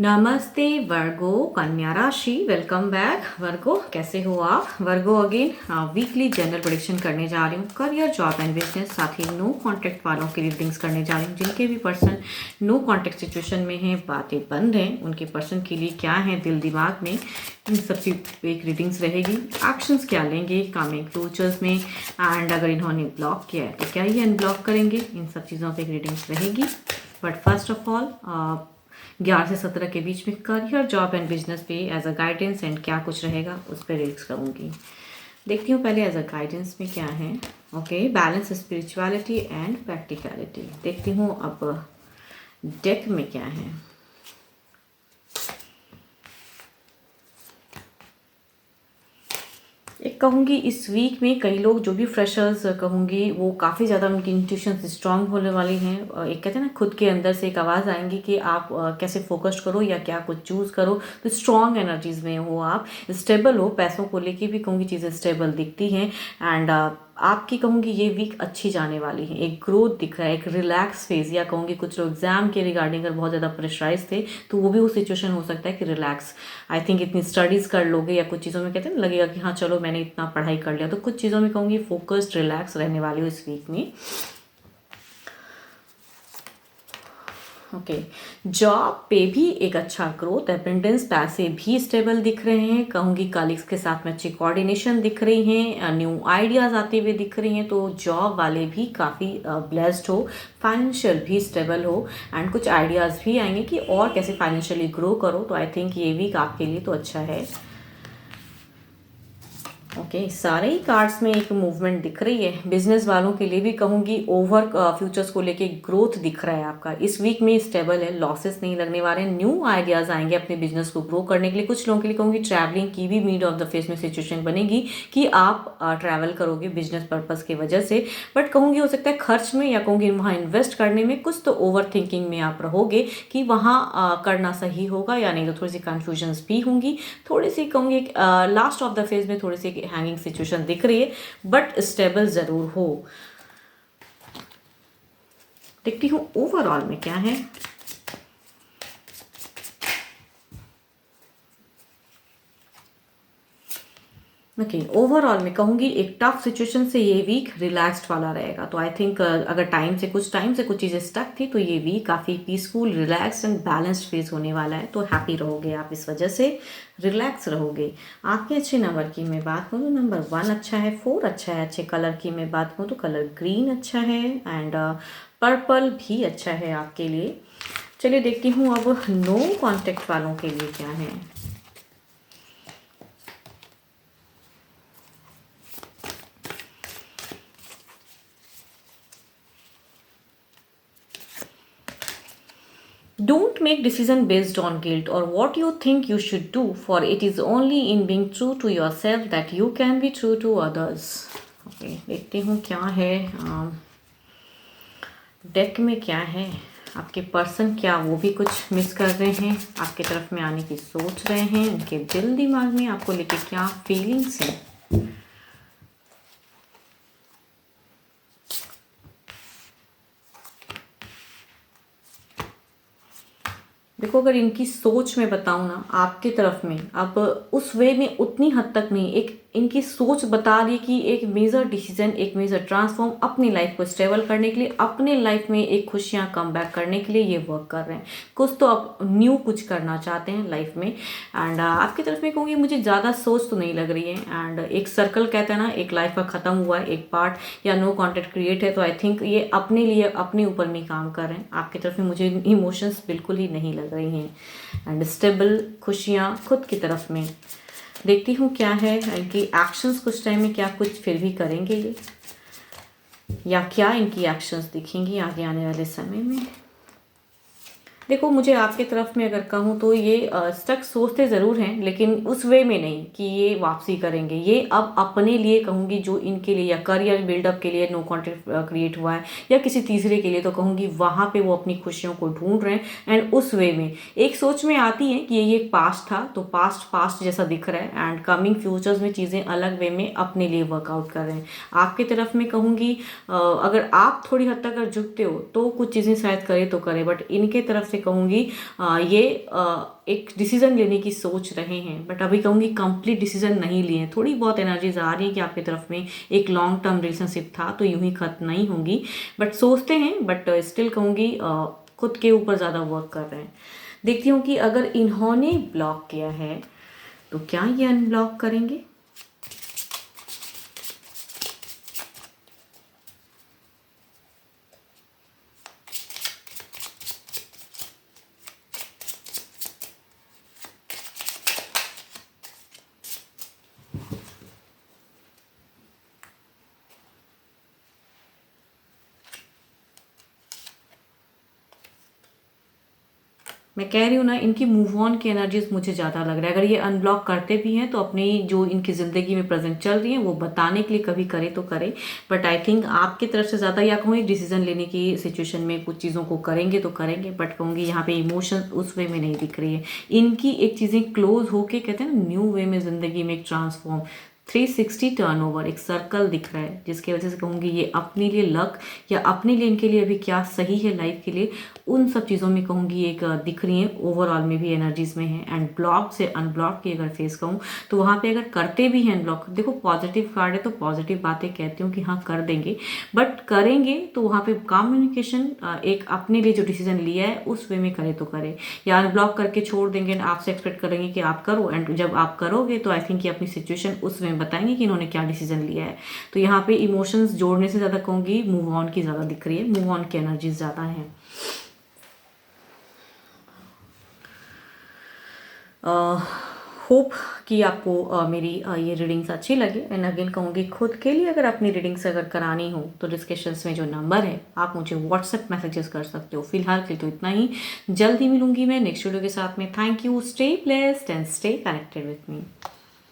नमस्ते वर्गो कन्या राशि। वेलकम बैक वर्गो। कैसे हो आप वर्गो? अगेन वीकली जनरल प्रेडिक्शन करने जा रही हूँ। करियर, जॉब एंड बिजनेस, साथ ही नो कॉन्टैक्ट वालों की रीडिंग्स करने जा रही हूँ। जिनके भी पर्सन नो कॉन्टैक्ट सिचुएशन में हैं, बातें बंद हैं, उनके पर्सन के लिए क्या है दिल दिमाग में, इन सब की एक रीडिंग्स रहेगी। एक्शंस क्या लेंगे कमिंग फ्यूचर्स में, एंड अगर इन्होंने ब्लॉक किया है तो क्या ये अनब्लॉक करेंगे, इन सब चीज़ों पर एक रीडिंग्स रहेगी। बट फर्स्ट ऑफ ऑल 11 से 17 के बीच में करियर, जॉब एंड बिजनेस पे एज अ गाइडेंस एंड क्या कुछ रहेगा उस पर रिल्स करूँगी। देखती हूँ पहले एज अ गाइडेंस में क्या है। Okay, balance spirituality and practicality. देखती हूँ अब डेक में क्या है। एक कहूँगी इस वीक में कई लोग जो भी फ्रेशर्स कहूँगी वो काफ़ी ज़्यादा उनकी इंट्यूशन स्ट्रांग होने वाली हैं। एक कहते हैं ना, खुद के अंदर से एक आवाज़ आएंगी कि आप कैसे फोकस्ड करो या क्या कुछ चूज़ करो। तो स्ट्रांग एनर्जीज में हो, आप स्टेबल हो, पैसों को लेके भी कहूँगी चीज़ें स्टेबल दिखती हैं। एंड आपकी कहूँगी ये वीक अच्छी जाने वाली है। एक ग्रोथ दिख रहा है, एक रिलैक्स फेज, या कहूँगी कुछ लोग एग्जाम के रिगार्डिंग अगर बहुत ज़्यादा प्रेशराइज थे तो वो भी वो सिचुएशन हो सकता है कि रिलैक्स, आई थिंक इतनी स्टडीज़ कर लोगे या कुछ चीज़ों में कहते हैं ना लगेगा कि हाँ चलो मैंने इतना पढ़ाई कर लिया, तो कुछ चीज़ों में कहूँगी फोकस्ड रिलैक्स रहने वाली हो इस वीक में। ओके, जॉब पे भी एक अच्छा ग्रोथ, अपेंडेंस, पैसे भी स्टेबल दिख रहे हैं। कहूँगी कलीग्स के साथ में अच्छी कोऑर्डिनेशन दिख रही हैं, न्यू आइडियाज़ आते हुए दिख रही हैं। तो जॉब वाले भी काफ़ी ब्लेस्ड हो, फाइनेंशियल भी स्टेबल हो, एंड कुछ आइडियाज़ भी आएंगे कि और कैसे फाइनेंशियली ग्रो करो। तो आई थिंक ये वीक आपके लिए तो अच्छा है। ओके, सारे ही कार्ड्स में एक मूवमेंट दिख रही है। बिजनेस वालों के लिए भी कहूँगी ओवर फ्यूचर्स को लेके ग्रोथ दिख रहा है आपका इस वीक में, स्टेबल है, लॉसेस नहीं लगने वाले हैं। न्यू आइडियाज़ आएंगे अपने बिजनेस को ग्रो करने के लिए। कुछ लोगों के लिए कहूँगी ट्रैवलिंग की भी मीड ऑफ द फेस में सिचुएशन बनेगी कि आप ट्रैवल करोगे बिजनेस पर्पज़ की वजह से। बट कहूँगी हो सकता है खर्च में, या कहूँगी वहाँ इन्वेस्ट करने में कुछ तो ओवर थिंकिंग में आप रहोगे कि वहाँ करना सही होगा या नहीं। तो थोड़ी सी कन्फ्यूजन्स भी होंगी, थोड़ी सी कहूँगी लास्ट ऑफ द फेज में थोड़ी सी हैंगिंग सिचुएशन दिख रही है, बट स्टेबल जरूर हो। देखती हूँ ओवरऑल में क्या है। ओके, ओवरऑल में कहूँगी एक टफ सिचुएशन से ये वीक रिलैक्स्ड वाला रहेगा। तो आई थिंक अगर कुछ टाइम से कुछ चीज़ें स्टक थी तो ये वीक काफ़ी peaceful, relaxed and balanced phase होने वाला है। तो हैप्पी रहोगे आप, इस वजह से रिलैक्स रहोगे। आपके अच्छे नंबर की मैं बात करूँ तो नंबर 1 अच्छा है, 4 अच्छा है। अच्छे कलर की मैं बात करूँ तो कलर ग्रीन अच्छा है, एंड पर्पल भी अच्छा है आपके लिए। चलिए देखती हूँ अब नो कॉन्टेक्ट वालों के लिए क्या है। Don't make decision based on guilt or what you think you should do, for it is only in being true to yourself that you can be true to others. Okay, देखती हूँ क्या है deck में क्या है। आपके person क्या वो भी कुछ मिस कर रहे हैं, आपके तरफ में आने की सोच रहे हैं, उनके दिल दिमाग में आपको लेके क्या फीलिंग्स हैं। देखो, अगर इनकी सोच में बताऊँ ना आपकी तरफ में, अब उस वे में उतनी हद तक नहीं, एक इनकी सोच बता रही कि एक मेजर डिसीजन, एक मेजर ट्रांसफॉर्म अपनी लाइफ को स्टेबल करने के लिए, अपने लाइफ में एक खुशियाँ कम बैक करने के लिए ये वर्क कर रहे हैं। कुछ तो आप न्यू कुछ करना चाहते हैं लाइफ में। एंड आपकी तरफ में कहूँगी मुझे ज़्यादा सोच तो नहीं लग रही है। एंड एक सर्कल कहते हैं ना, एक लाइफ का ख़त्म हुआ है, एक पार्ट या नो कॉन्टेक्ट क्रिएट है। तो आई थिंक ये अपने लिए, अपने ऊपर में काम कर रहे हैं। आपकी तरफ में मुझे इमोशंस बिल्कुल ही नहीं लग रही हैं। एंड स्टेबल खुशियाँ खुद की तरफ में। देखती हूँ क्या है इनकी एक्शंस, कुछ टाइम में क्या कुछ फिर भी करेंगे ये, या क्या इनकी एक्शंस दिखेंगी आगे आने वाले समय में। देखो, मुझे आपके तरफ में अगर कहूँ तो ये स्टक सोचते ज़रूर हैं, लेकिन उस वे में नहीं कि ये वापसी करेंगे। ये अब अपने लिए कहूँगी जो इनके लिए, या करियर बिल्डअप के लिए नो कॉन्टेक्ट क्रिएट हुआ है, या किसी तीसरे के लिए, तो कहूँगी वहाँ पे वो अपनी खुशियों को ढूंढ रहे हैं। एंड उस वे में एक सोच में आती है कि ये एक पास्ट था, तो पास्ट जैसा दिख रहा है। एंड कमिंग फ्यूचर्स में चीज़ें अलग वे में अपने लिए वर्कआउट कर रहे हैं। आपकी तरफ में कहूँगी अगर आप थोड़ी हद तक अगर झुकते हो तो कुछ चीज़ें शायद करे तो करे, बट इनके तरफ से कहूँगी ये एक डिसीज़न लेने की सोच रहे हैं, बट अभी कहूँगी कंप्लीट डिसीज़न नहीं लिए हैं। थोड़ी बहुत एनर्जीज आ रही है कि आपकी तरफ में एक लॉन्ग टर्म रिलेशनशिप था तो यूं ही खत्म नहीं होंगी, बट सोचते हैं, बट स्टिल कहूँगी खुद के ऊपर ज़्यादा वर्क कर रहे हैं। देखती हूँ कि अगर इन्होंने ब्लॉक किया है तो क्या ये अनब्लॉक करेंगे। मैं कह रही हूँ ना, इनकी मूव ऑन की एनर्जीज मुझे ज़्यादा लग रहा है। अगर ये अनब्लॉक करते भी हैं तो अपनी जो इनकी ज़िंदगी में प्रेजेंट चल रही है वो बताने के लिए कभी करे तो करे, बट आई थिंक आपकी तरफ से ज़्यादा, या कहूँगी डिसीजन लेने की सिचुएशन में कुछ चीज़ों को करेंगे तो करेंगे, बट कहूँगी यहाँ पे इमोशन उस वे में नहीं दिख रही है। इनकी एक चीज़ें क्लोज होके कहते हैं ना न्यू वे में ज़िंदगी में एक ट्रांसफॉर्म 360 टर्नओवर एक सर्कल दिख रहा है, जिसकी वजह से कहूँगी ये अपने लिए लक या अपने लिए इनके लिए अभी क्या सही है लाइफ के लिए, उन सब चीज़ों में कहूँगी एक दिख रही है। ओवरऑल में भी एनर्जीज में है। एंड ब्लॉक से अनब्लॉक की अगर फेस कहूँ तो वहाँ पे अगर करते भी हैं अनब्लॉक, देखो पॉजिटिव कार्ड है तो पॉजिटिव बातें कहती हूँ कि हाँ कर देंगे, बट करेंगे तो वहाँ पे कम्युनिकेशन एक अपने लिए जो डिसीजन लिया है उस वे में करे तो करे, या अनब्लॉक करके छोड़ देंगे एंड आपसे एक्सपेक्ट करेंगे कि आप करो, एंड जब आप करोगे तो आई थिंक ये अपनी सिचुएशन उस वे बताएंगे कि इन्होंने क्या डिसीजन लिया है। तो यहाँ पे इमोशंस जोड़ने से ज़्यादा कहूँगी मूव ऑन की ज़्यादा दिख रही है, मूव ऑन की एनर्जीज ज़्यादा है। होप कि आपको मेरी ये रीडिंग्स अच्छी लगी। एंड अगेन कहूँगी खुद के लिए अगर अपनी रीडिंग्स अगर करानी हो तो डिस्क्रिप्शंस में जो नंबर है आप मुझे व्हाट्सएप मैसेजेस कर सकते हो। फिलहाल के लिए तो इतना ही, जल्दी मिलूंगी मैं नेक्स्ट वीडियो के साथ में। Thank you, stay blessed and stay connected with me.